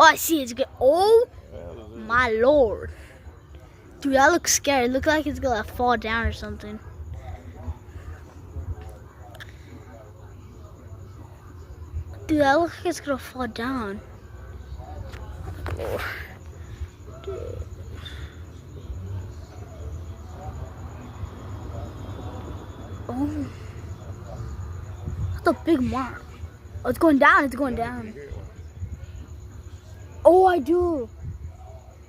Oh, I see it's good. Oh, my lord. Dude, that looks scary. It looks like it's gonna fall down or something. Dude, that looks like it's gonna fall down. Oh. Dude. Oh. That's a big mark. Oh, it's going down. It's going down. Oh, I do.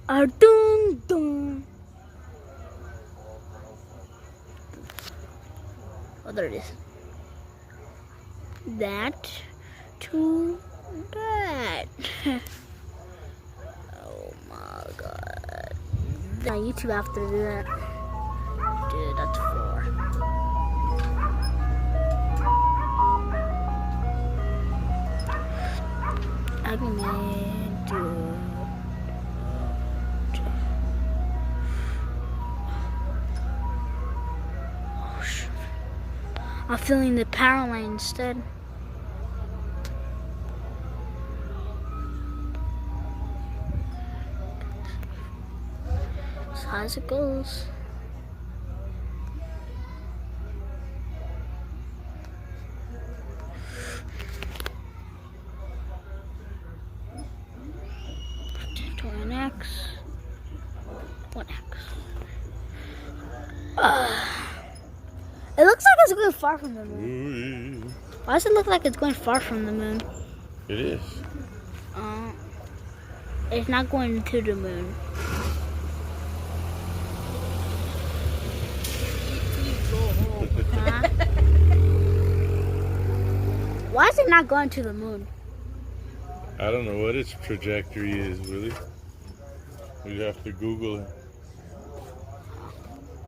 Dun, dun. Oh, there it is. That to that. Oh my god. On YouTube after to do that. Dude, that's 4. I can do. Oh, shoot. I'm feeling the power line instead. As high as it goes. One X. It looks like it's going far from the moon. Why does it look like it's going far from the moon? It is. It's not going to the moon. Huh? Why is it not going to the moon? I don't know what its trajectory is, really. We'd have to Google it.